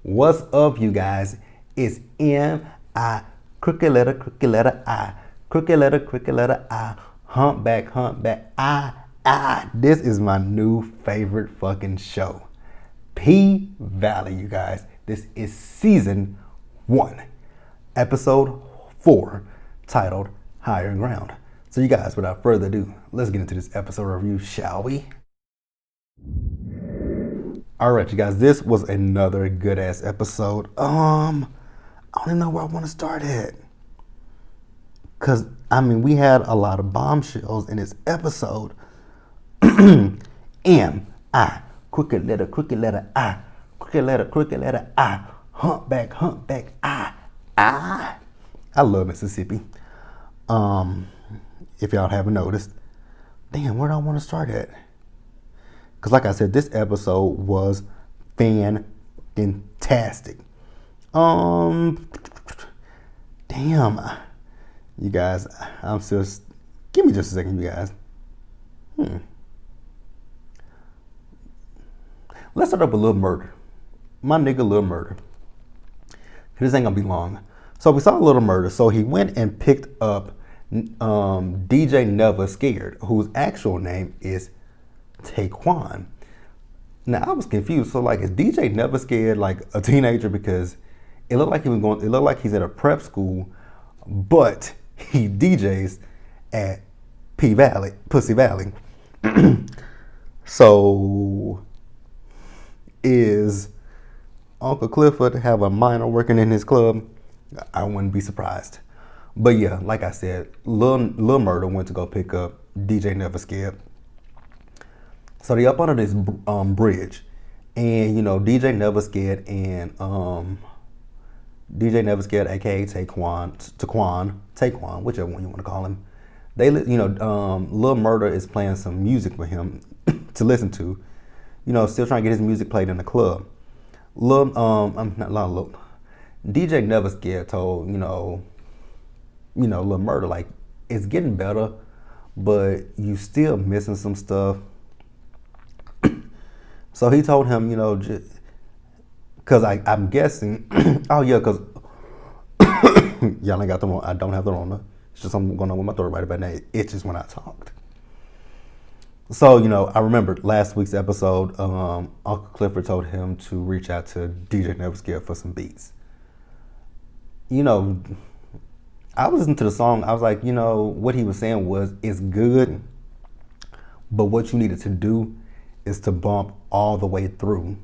What's up, you guys? It's M.I. Crooked letter I. Crooked letter I. Humpback, I. This is my new favorite fucking show. P-Valley, you guys. This is season 1, episode 4, titled Higher Ground. So you guys, without further ado, let's get into this episode review, shall we? Alright, you guys, this was another good ass episode. I don't even know where I want to start at. Cause we had a lot of bombshells in this episode. M.I. Crooked letter I. Crooked letter I. Humpback I. I love Mississippi. If y'all haven't noticed. Damn, where do I want to start at? Because like I said, this episode was fantastic. Damn. You guys, I'm still... Give me just a second, you guys. Let's start up with Lil Murder. My nigga Lil Murder. This ain't gonna be long. So we saw Lil Murder. So he went and picked up DJ Never Scared, whose actual name is Taquan. Now I was confused. So like, is DJ Never Scared like a teenager? Because it looked like he was going. It looked like he's at a prep school, but he DJs at PValley, Pussy Valley. So is Uncle Clifford have a minor working in his club? I wouldn't be surprised. But yeah, like I said, Lil Murder went to go pick up DJ Never Scared. So they up under this bridge, and DJ Never Scared and DJ Never Scared, aka Taquan, whichever one you want to call him. They, Lil Murder is playing some music for him to listen to. Still trying to get his music played in the club. DJ Never Scared told Lil Murder, like, it's getting better, but you still missing some stuff. So he told him, because I'm guessing, oh yeah, because y'all ain't got the I don't have the Rona. It's just something going on with my throat right about now. It itches when I talked. So, I remember last week's episode, Uncle Clifford told him to reach out to DJ Never Scared for some beats. I was listening to the song. I was like, what he was saying was, it's good, but what you needed to do is to bump all the way through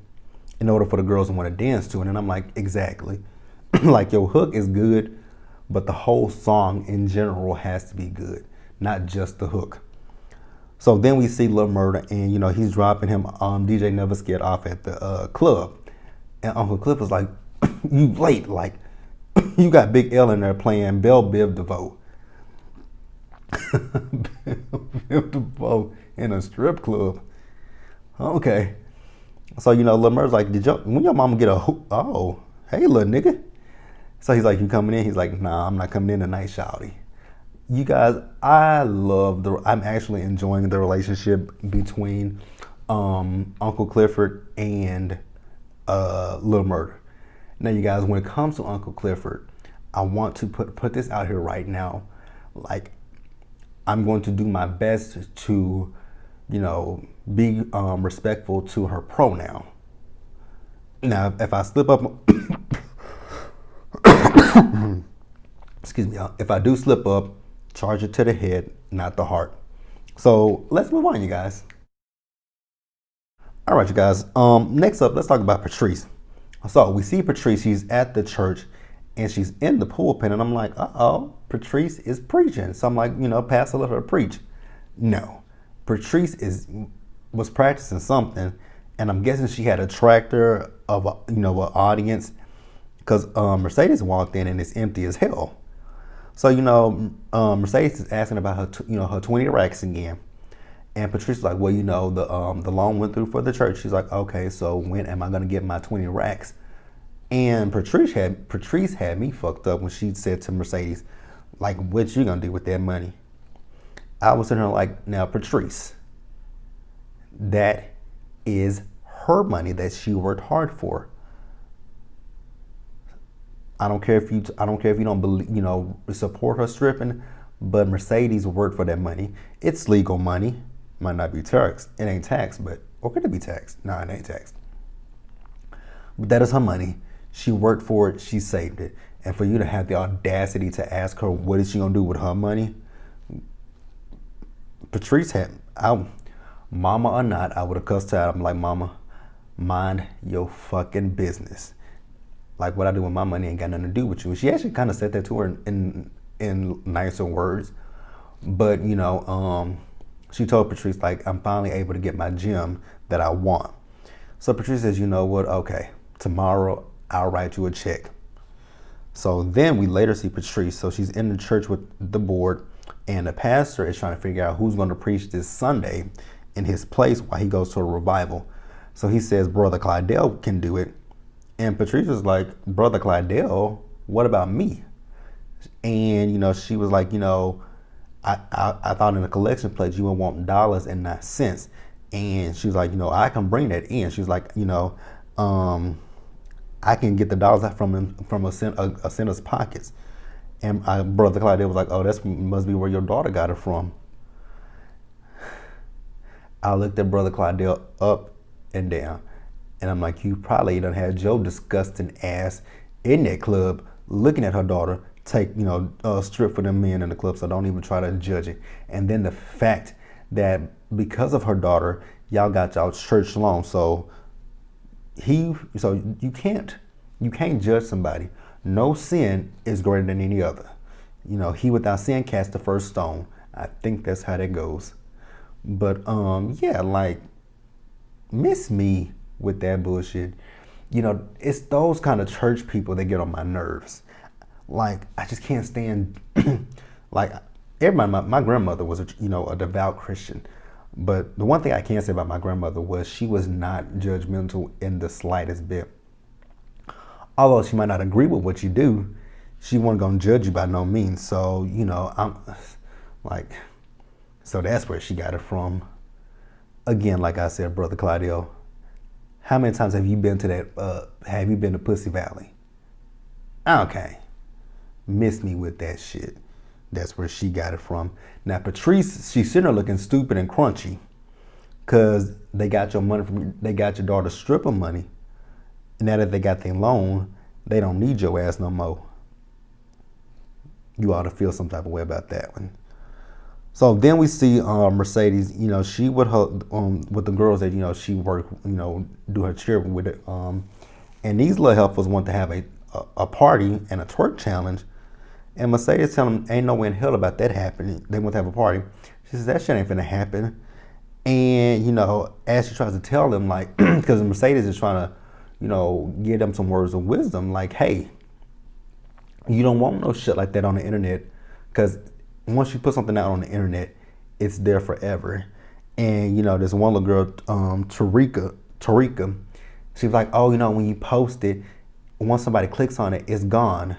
in order for the girls to want to dance to it. And I'm like, exactly. Like, your hook is good, but the whole song in general has to be good, not just the hook. So then we see Lil Murder, and he's dropping him DJ Never Scared off at the club. And Uncle Cliff was like, you late, like, you got Big L in there playing Belle Biv DeVoe. Biv DeVoe in a strip club. Okay. So, Lil Murder's like, when your mama get a hoop? Oh, hey, little nigga. So he's like, you coming in? He's like, nah, I'm not coming in tonight, shawty. You guys, I'm actually enjoying the relationship between Uncle Clifford and Lil Murder. Now, you guys, when it comes to Uncle Clifford, I want to put this out here right now. Like, I'm going to do my best to, be respectful to her pronoun. Now, if I slip up, excuse me, if I do slip up, charge it to the head, not the heart. So let's move on, you guys. All right, you guys. Next up, let's talk about Patrice. So we see Patrice. She's at the church, and she's in the pulpit, and I'm like, Patrice is preaching. So I'm like, Pastor, let her preach. No, Patrice was practicing something, and I'm guessing she had a tractor of an audience, because Mercedes walked in and it's empty as hell. So Mercedes is asking about her her 20 racks again, and Patrice is like, well, the loan went through for the church. She's like, okay, so when am I gonna get my 20 racks? And Patrice had me fucked up when she said to Mercedes, like, what you gonna do with that money? I was sitting here like, now Patrice, that is her money that she worked hard for. I don't care if you don't believe, support her stripping, but Mercedes worked for that money. It's legal money. Might not be taxed. It ain't taxed, but or could it be taxed? No, it ain't taxed. But that is her money. She worked for it. She saved it. And for you to have the audacity to ask her what is she gonna do with her money, Patrice mama or not, I would have cussed her out. I'm like, mama, mind your fucking business. Like what I do with my money ain't got nothing to do with you. She actually kind of said that to her in nicer words, but she told Patrice like, I'm finally able to get my gym that I want. So Patrice says, you know what? Okay, tomorrow I'll write you a check. So then we later see Patrice. So she's in the church with the board, and the pastor is trying to figure out who's going to preach this Sunday in his place while he goes to a revival. So he says, Brother Clydell can do it. And Patrice was like, Brother Clydell, what about me? And, she was like, I thought in a collection plate you would want dollars and not cents. And she was like, I can bring that in. She was like, I can get the dollars out from a sinner's pockets. And Brother Clydell was like, oh, that must be where your daughter got it from. I looked at Brother Clydell up and down, and I'm like, you probably done had Joe disgusting ass in that club looking at her daughter take, strip for them men in the club, so don't even try to judge it. And then the fact that because of her daughter, y'all got y'all church loan, so you can't judge somebody. No sin is greater than any other. He without sin cast the first stone. I think that's how that goes. But miss me with that bullshit. It's those kind of church people that get on my nerves. Like, I just can't stand like everybody. My grandmother was a devout Christian. But the one thing I can say about my grandmother was she was not judgmental in the slightest bit. Although she might not agree with what you do, she wasn't gonna judge you by no means. So, I'm like, so that's where she got it from. Again, like I said, Brother Clydell, how many times have you been to that, have you been to PValley? Okay. Miss me with that shit. That's where she got it from. Now, Patrice, she's sitting there looking stupid and crunchy because they got your money they got your daughter's stripper money. And now that they got their loan, they don't need your ass no more. You ought to feel some type of way about that one. So then we see Mercedes, she with her with the girls that she worked, do her cheer with it. And these little helpers want to have a party and a twerk challenge. And Mercedes tell them ain't no way in hell about that happening. They want to have a party. She says that shit ain't finna happen. And as she tries to tell them, like, because Mercedes is trying to, give them some words of wisdom, like, hey, you don't want no shit like that on the internet, because once you put something out on the internet, it's there forever. And there's one little girl, Tarika, she was like, oh, when you post it, once somebody clicks on it, it's gone.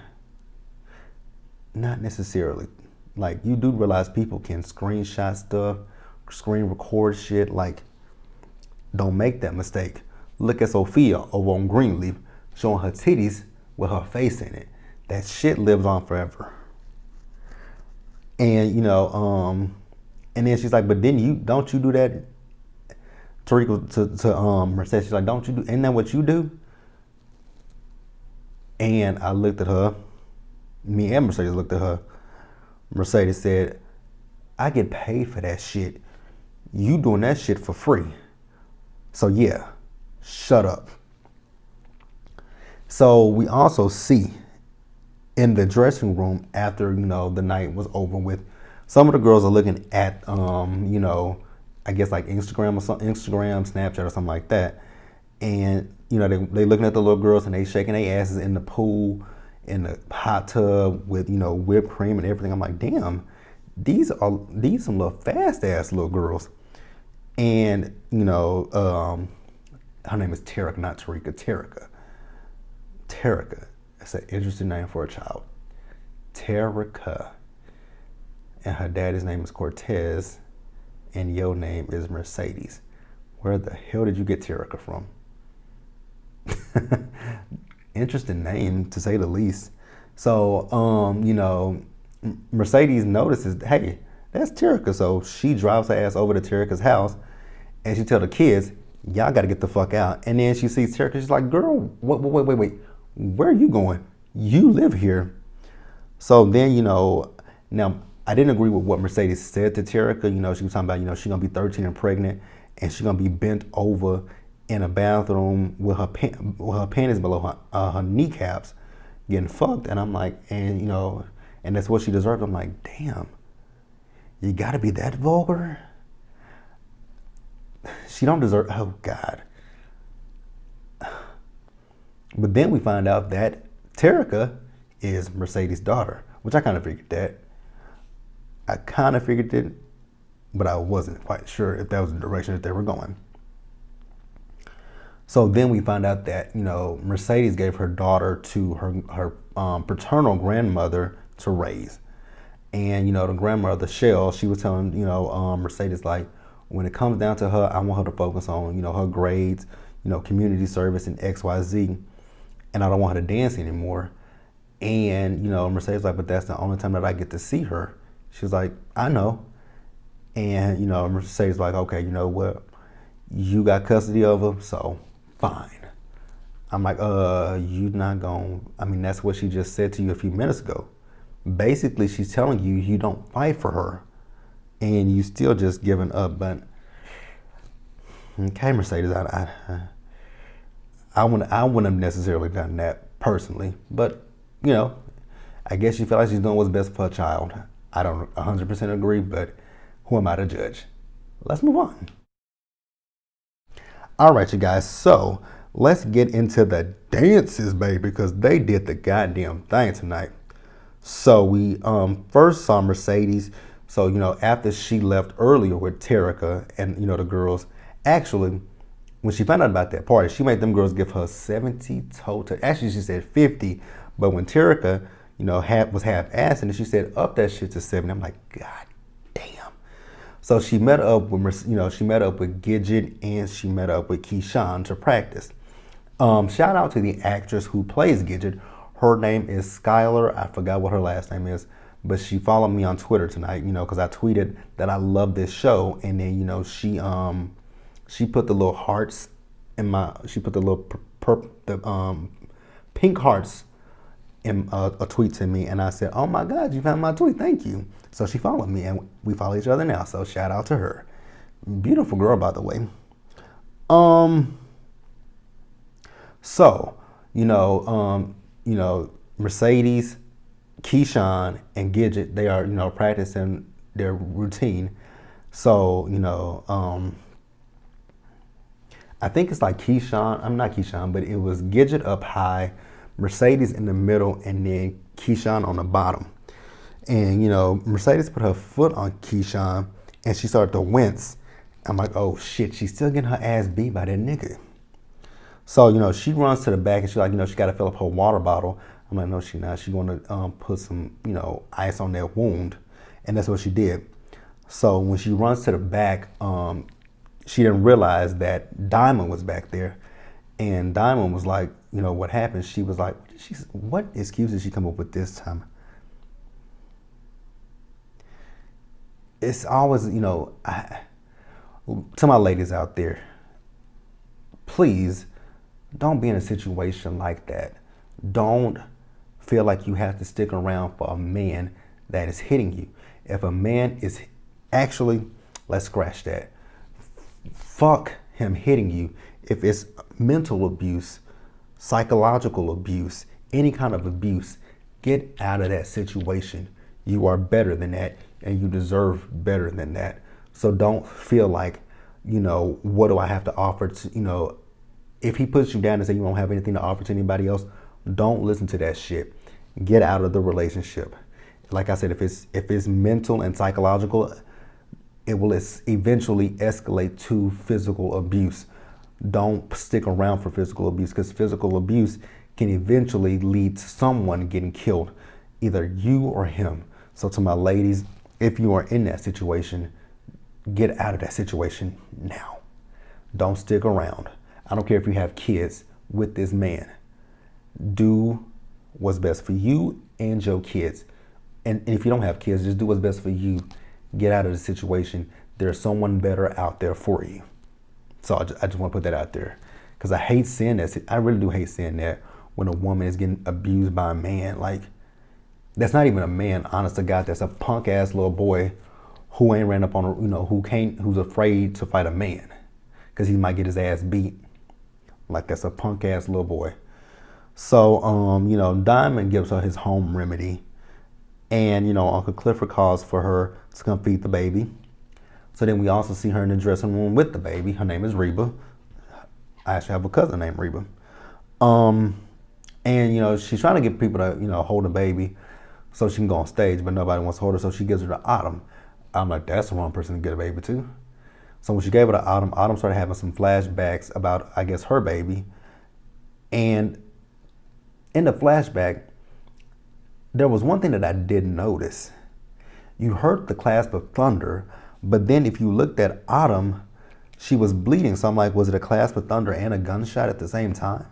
Not necessarily. Like, you do realize people can screenshot stuff, screen record shit. Like, don't make that mistake. Look at Sophia over on Greenleaf showing her titties with her face in it. That shit lives on forever. And and then she's like, but don't you do that? Tarika to Mercedes, she's like, don't you do? Isn't that what you do? And I looked at her. Me and Mercedes looked at her. Mercedes said, I get paid for that shit. You doing that shit for free. So yeah, shut up. So we also see in the dressing room after, the night was over with, some of the girls are looking at, I guess like Instagram, Snapchat or something like that. And, they looking at the little girls and they shaking their asses in the pool, in the hot tub with, whipped cream and everything. I'm like, damn, these some little fast ass little girls. And, her name is Tarika, not Tarika, Tarika. Tarika. That's an interesting name for a child. Tarika. And her daddy's name is Cortez. And your name is Mercedes. Where the hell did you get Tarika from? interesting name to say the least. So, Mercedes notices, hey, that's Terica. So she drives her ass over to Terica's house, and she tell the kids, y'all got to get the fuck out. And then she sees Terica. She's like, girl, wait. Where are you going? You live here. So then, now I didn't agree with what Mercedes said to Terica. She was talking about, she's going to be 13 and pregnant, and she's going to be bent over in a bathroom with her panties below her kneecaps getting fucked. And I'm like, and that's what she deserved. I'm like, damn, you got to be that vulgar? She don't deserve, oh God. But then we find out that Terica is Mercedes' daughter, which I kind of figured that. I kind of figured it, but I wasn't quite sure if that was the direction that they were going. So then we find out that, Mercedes gave her daughter to her paternal grandmother to raise. And, the grandmother, Shell, she was telling, Mercedes, like, when it comes down to her, I want her to focus on, her grades, community service and XYZ. And I don't want her to dance anymore. And, Mercedes like, but that's the only time that I get to see her. She was like, I know. And, Mercedes like, okay, you know what? You got custody of her, so fine. I'm like, you not gonna, that's what she just said to you a few minutes ago. Basically, she's telling you, you don't fight for her and you still just giving up. But, okay, Mercedes, I wouldn't have necessarily done that personally, but, I guess she felt like she's doing what's best for her child. I don't 100% agree, but who am I to judge? Let's move on. All right, you guys, so let's get into the dances, baby, because they did the goddamn thing tonight. So we first saw Mercedes. So, after she left earlier with Terica and, the girls, actually, when she found out about that party, she made them girls give her 70 total. Actually, she said 50, but when Terica, was half-assed, and she said up that shit to 70. I'm like, God damn. So she met up with, she met up with Gidget and she met up with Keyshawn to practice. Shout out to the actress who plays Gidget. Her name is Skylar. I forgot what her last name is, but she followed me on Twitter tonight, because I tweeted that I love this show, and then, she put the little hearts in she put the little pink hearts in a tweet to me, and I said, oh my God, you found my tweet, thank you. So she followed me, and we follow each other now, so shout out to her. Beautiful girl, by the way. So, Mercedes, Keyshawn, and Gidget, they are, practicing their routine. So, I think it's like Keyshawn, I'm not Keyshawn, but it was Gidget up high, Mercedes in the middle, and then Keyshawn on the bottom. And, Mercedes put her foot on Keyshawn, and she started to wince. I'm like, oh shit, she's still getting her ass beat by that nigga. So, she runs to the back, and she's like, she got to fill up her water bottle. I'm like, no, she's not. She's going to put some, ice on that wound. And that's what she did. So when she runs to the back, she didn't realize that Diamond was back there. And Diamond was like, what happened? She was like, what excuse did she come up with this time? It's always, to my ladies out there, please don't be in a situation like that. Don't feel like you have to stick around for a man that is hitting you. If a man is actually, let's scratch that. Fuck him hitting you. If it's mental abuse, psychological abuse, any kind of abuse, get out of that situation. You are better than that, and you deserve better than that. So don't feel like, what do I have to offer to, if he puts you down and say you don't have anything to offer to anybody else, don't listen to that shit. Get out of the relationship. Like I said, if it's mental and psychological, it will eventually escalate to physical abuse. Don't stick around for physical abuse, because physical abuse can eventually lead to someone getting killed, either you or him. So to my ladies, if you are in that situation, get out of that situation now. Don't stick around. I don't care if you have kids with this man. Do what's best for you and your kids. And if you don't have kids, just do what's best for you. Get out of the situation. There's someone better out there for you. So I just want to put that out there. Because I hate seeing that. I really do hate seeing that when a woman is getting abused by a man. Like, that's not even a man, honest to God. That's a punk ass little boy who ain't ran up on, who's afraid to fight a man because he might get his ass beat. Like, that's a punk ass little boy. So, Diamond gives her his home remedy. And, Uncle Clifford calls for her to come feed the baby. So then we also see her in the dressing room with the baby. Her name is Reba. I actually have a cousin named Reba. And, she's trying to get people to, hold the baby so she can go on stage, but nobody wants to hold her, so she gives her to Autumn. I'm like, that's the wrong person to get a baby to. So when she gave it to Autumn, Autumn started having some flashbacks about, I guess, her baby. And in the flashback, there was one thing that I didn't notice. You heard the clasp of thunder, but then if you looked at Autumn, she was bleeding. So I'm like, was it a clasp of thunder and a gunshot at the same time?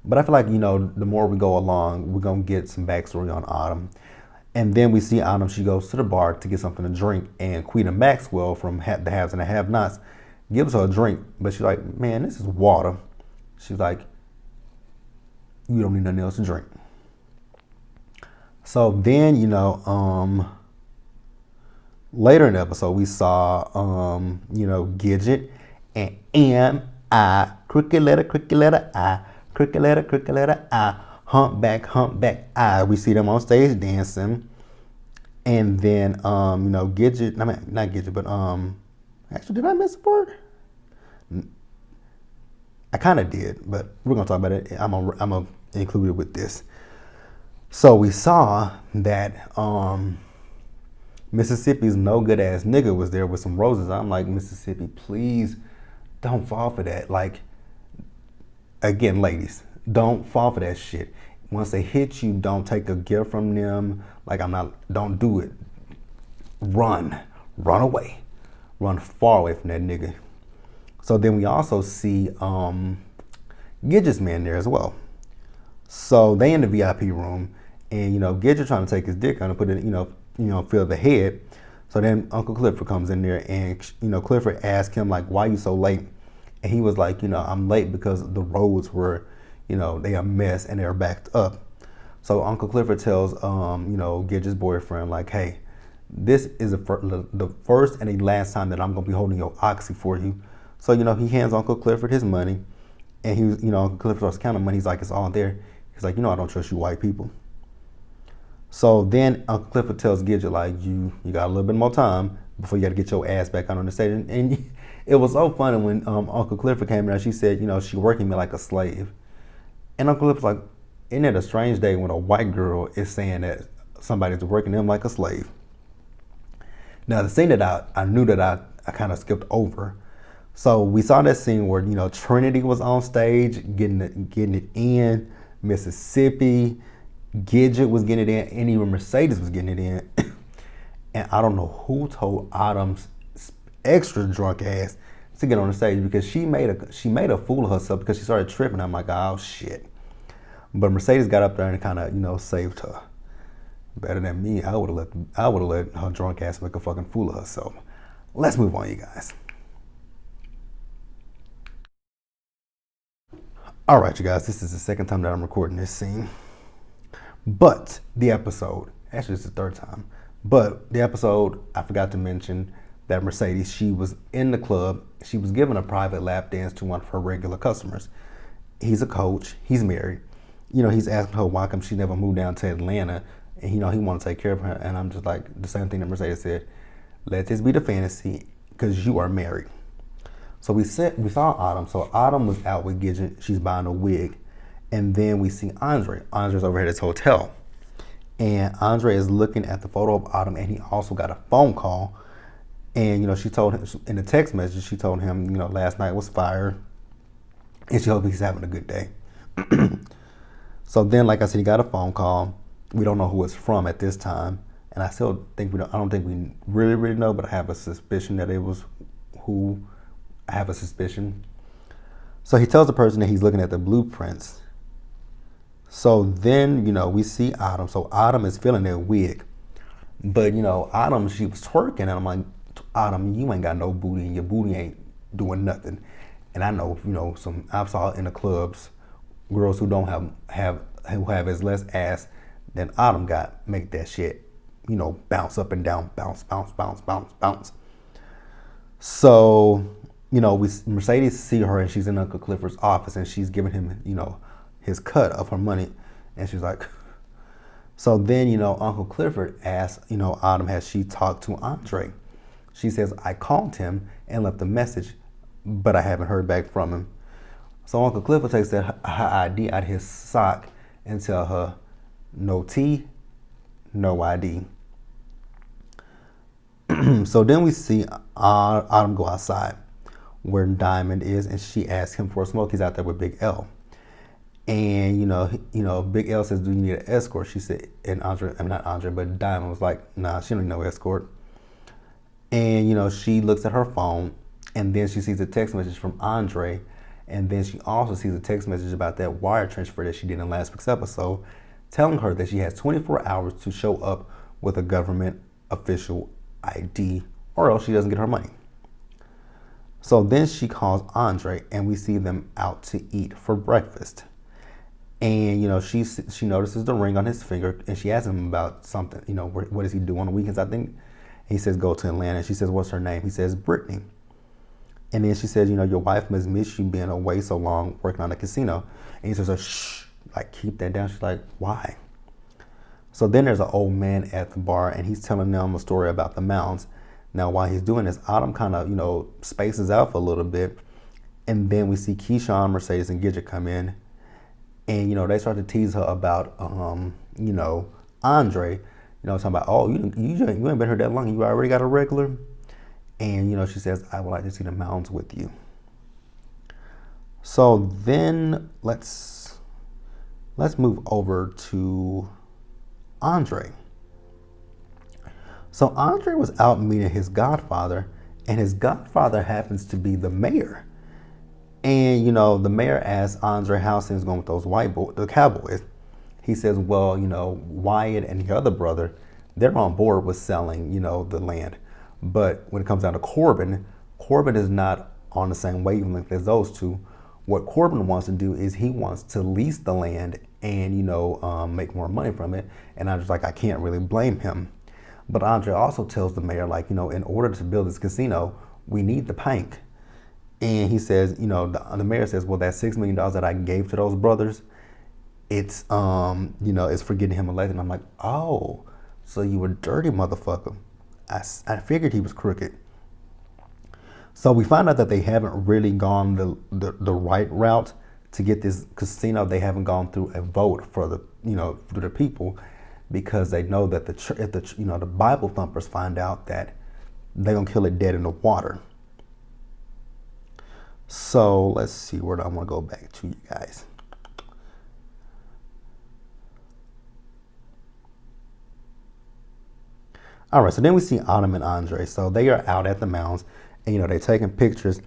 But I feel like, the more we go along, we're going to get some backstory on Autumn. And then we see Autumn, she goes to the bar to get something to drink. And Quita Maxwell from The Haves and the Have-Nots gives her a drink. But she's like, man, this is water. She's like, you don't need nothing else to drink. So then, later in the episode, we saw, Gidget and M.I. Crooked letter I. Crooked letter I, humpback I. We see them on stage dancing. And then, Gidget, not Gidget, but, actually, did I miss a part? I kind of did, but we're going to talk about it. I'm going to include it with this. So we saw that, Mississippi's no good ass nigga was there with some roses. I'm like, Mississippi, please don't fall for that. Like, again, ladies, don't fall for that shit. Once they hit you, don't take a gift from them. Like, don't do it. Run away. Run far away from that nigga. So then we also see Gidget's man there as well. So they in the VIP room, and Gidget trying to take his dick out and put it, fill the head. So then Uncle Clifford comes in there, and Clifford asks him like, "Why you so late?" And he was like, "I'm late because the roads were, they a mess and they're backed up." So Uncle Clifford tells, Gidget's boyfriend like, "Hey, this is the first and the last time that I'm gonna be holding your oxy for you." So he hands Uncle Clifford his money, and Uncle Clifford starts counting money. He's like, "It's all there." He's like, "I don't trust you white people." So then Uncle Clifford tells Gidget like, you got a little bit more time before you got to get your ass back on the stage. And it was so funny when Uncle Clifford came in. She said, she working me like a slave. And Uncle Clifford's like, isn't it a strange day when a white girl is saying that somebody's working them like a slave? Now the scene that I knew that I kind of skipped over. So we saw that scene where Trinity was on stage getting it in, Mississippi. Gidget was getting it in, and even Mercedes was getting it in. And I don't know who told Autumn's extra drunk ass to get on the stage, because she made a fool of herself because she started tripping. I'm like, oh shit. But Mercedes got up there and kind of saved her. Better than me. I would have let her drunk ass make a fucking fool of herself. Let's move on, you guys. All right, you guys. This is the second time that I'm recording this scene. But the episode, actually it's the third time, but the episode, I forgot to mention that Mercedes, she was in the club. She was giving a private lap dance to one of her regular customers. He's a coach. He's married. He's asking her why come she never moved down to Atlanta, and he want to take care of her. And I'm just like, the same thing that Mercedes said, let this be the fantasy because you are married. So we saw Autumn. So Autumn was out with Gidget. She's buying a wig. And then we see Andre. Andre's over at his hotel. And Andre is looking at the photo of Autumn, and he also got a phone call. And, she told him, in the text message, she told him, last night was fire. And she hopes he's having a good day. So then, like I said, he got a phone call. We don't know who it's from at this time. And I still think I don't think we really, really know, but I have a suspicion that it was who. I have a suspicion. So he tells the person that he's looking at the blueprints. So then, we see Autumn. So Autumn is feeling that wig. But, Autumn, she was twerking. And I'm like, Autumn, you ain't got no booty and your booty ain't doing nothing. And I know, I saw in the clubs, girls who don't who have as less ass than Autumn got, make that shit, bounce up and down, bounce, bounce, bounce, bounce, bounce. So, Mercedes see her and she's in Uncle Clifford's office and she's giving him, his cut of her money. And she's like, so then, Uncle Clifford asks, Autumn, has she talked to Andre? She says, I called him and left a message, but I haven't heard back from him. So Uncle Clifford takes her ID out of his sock and tell her, no T, no ID. So then we see Autumn go outside where Diamond is, and she asks him for a smoke. He's out there with Big L. And, Big L says, do you need an escort? She said, and not Andre, but Diamond was like, nah, she don't need no escort. And, she looks at her phone, and then she sees a text message from Andre. And then she also sees a text message about that wire transfer that she did in last week's episode, telling her that she has 24 hours to show up with a government official ID, or else she doesn't get her money. So then she calls Andre, and we see them out to eat for breakfast. And, she notices the ring on his finger, and she asks him about something, what does he do on the weekends, I think. He says, go to Atlanta. And she says, what's her name? He says, Brittany. And then she says, your wife must miss you being away so long working on the casino. And he says, shh, keep that down. She's like, why? So then there's an old man at the bar, and he's telling them a story about the mounds. Now, while he's doing this, Autumn kind of, spaces out for a little bit. And then we see Keyshawn, Mercedes, and Gidget come in. And, they start to tease her about, Andre. Talking about, oh, you ain't been here that long. You already got a regular. And, she says, I would like to see the mounds with you. So then let's move over to Andre. So Andre was out meeting his godfather, and his godfather happens to be the mayor. And, the mayor asks Andre how things going with those the Cowboys. He says, well, Wyatt and the other brother, they're on board with selling, the land. But when it comes down to Corbin is not on the same wavelength as those two. What Corbin wants to do is he wants to lease the land and, make more money from it. And I was like, I can't really blame him. But Andre also tells the mayor, in order to build this casino, we need the bank. And he says, the mayor says, well, that $6 million that I gave to those brothers, it's, it's for getting him elected. And I'm like, oh, so you a dirty motherfucker. I figured he was crooked. So we find out that they haven't really gone the right route to get this casino. They haven't gone through a vote for through the people, because they know that if the Bible thumpers find out, that they're gonna kill it dead in the water. So let's see, where do I want to go back to, you guys? All right, so then we see Autumn and Andre. So they are out at the mounds, and they're taking pictures.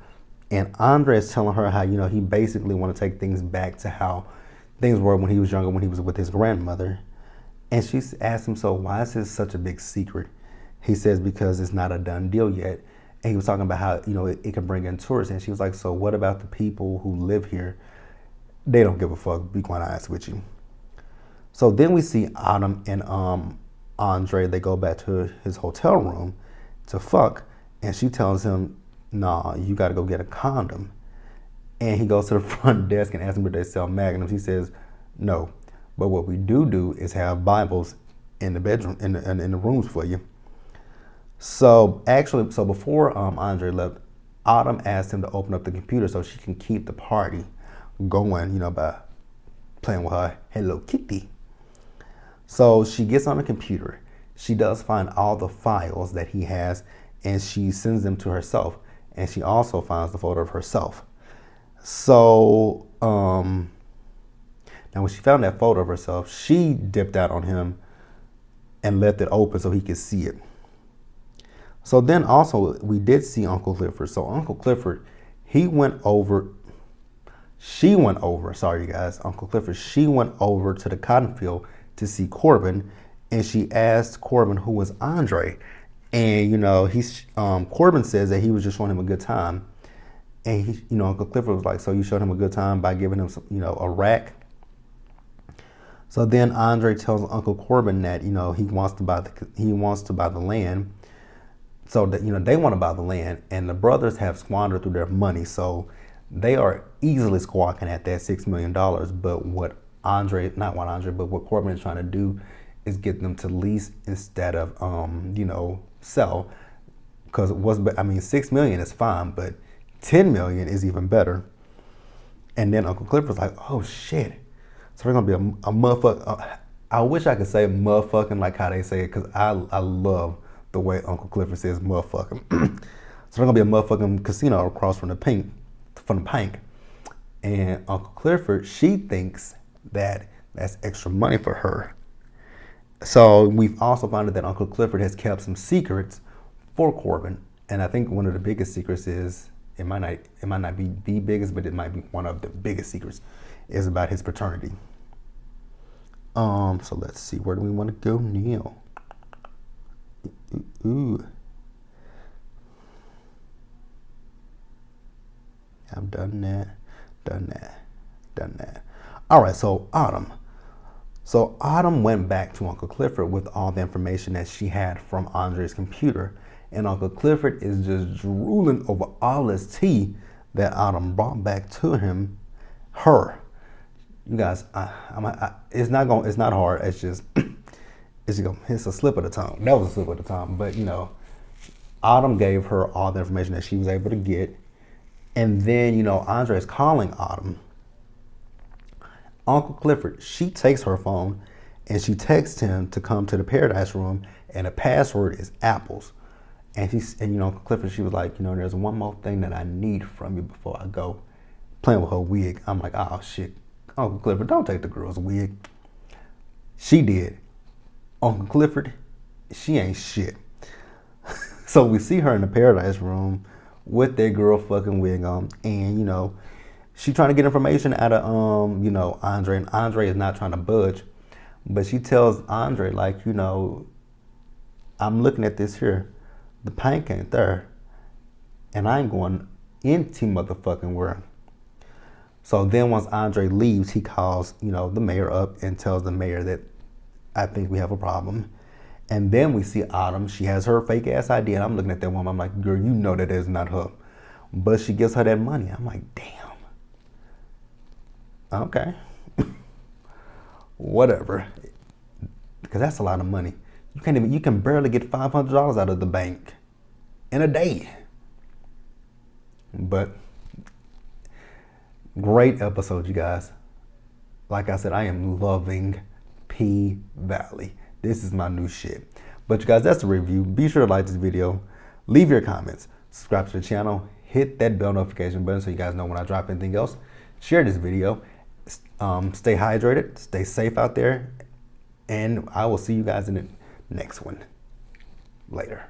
And Andre is telling her how he basically want to take things back to how things were when he was younger, when he was with his grandmother. And she asked him, so why is this such a big secret? He says, because it's not a done deal yet. And he was talking about how it can bring in tourists. And she was like, so what about the people who live here? They don't give a fuck. Be quite honest with you. So then we see Autumn and Andre, they go back to his hotel room to fuck, and she tells him, nah, you gotta go get a condom. And he goes to the front desk and asks them if they sell magnums. He says, no, but what we do is have Bibles in the bedroom, in the rooms for you. So before Andre left, Autumn asked him to open up the computer so she can keep the party going, by playing with her Hello Kitty. So she gets on the computer. She does find all the files that he has, and she sends them to herself. And she also finds the photo of herself. So now when she found that photo of herself, she dipped out on him and left it open so he could see it. So then also we did see Uncle Clifford. So Uncle Clifford, he went over she went over, sorry you guys, Uncle Clifford, she went over to the cotton field to see Corbin, and she asked Corbin who was Andre. And, you know, Corbin says that he was just showing him a good time. And, Uncle Clifford was like, so you showed him a good time by giving him some, a rack? So then Andre tells Uncle Corbin that, he wants to buy the land. So that, they want to buy the land, and the brothers have squandered through their money. So they are easily squawking at that $6 million. But what Corbin is trying to do is get them to lease instead of, sell. Because $6 million is fine, but $10 million is even better. And then Uncle Clifford's like, oh shit. So they're gonna be a motherfucker. I wish I could say motherfucking like how they say it, because I love the way Uncle Clifford says motherfucking. So they're gonna be a motherfucking casino across from the pink. And Uncle Clifford, she thinks that that's extra money for her. So we've also found out that Uncle Clifford has kept some secrets for Corbin. And I think one of the biggest secrets is, it might not be the biggest, but it might be one of the biggest secrets, is about his paternity. So let's see, where do we want to go now? Ooh. I've done that. All right, so Autumn. So Autumn went back to Uncle Clifford with all the information that she had from Andre's computer. And Uncle Clifford is just drooling over all this tea that Autumn brought back to her. You guys, it's not hard. It's just, it's a slip of the tongue. That was a slip of the tongue. But, Autumn gave her all the information that she was able to get. And then, Andre is calling Autumn. Uncle Clifford, she takes her phone and she texts him to come to the Paradise Room, and the password is apples. And Uncle Clifford, she was like, there's one more thing that I need from you before I go. Playing with her wig. I'm like, oh shit. Uncle Clifford, don't take the girl's wig. She did. Uncle Clifford, she ain't shit. So we see her in the Paradise Room with that girl fucking wig on, and she trying to get information out of Andre, and Andre is not trying to budge. But she tells Andre, like, I'm looking at this here. The paint ain't there. And I ain't going into motherfucking where. So then once Andre leaves, he calls, the mayor up and tells the mayor that I think we have a problem. And then we see Autumn. She has her fake ass ID, and I'm looking at that woman. I'm like, girl, that is not her. But she gives her that money. I'm like, damn. Okay. Whatever. Because that's a lot of money. You can barely get $500 out of the bank in a day. But great episode, you guys. Like I said, I am loving PValley. This is my new shit. But you guys, that's the review. Be sure to like this video, leave your comments, subscribe to the channel, hit that bell notification button so you guys know when I drop anything else. Share this video. Stay hydrated, stay safe out there, and I will see you guys in the next one. Later.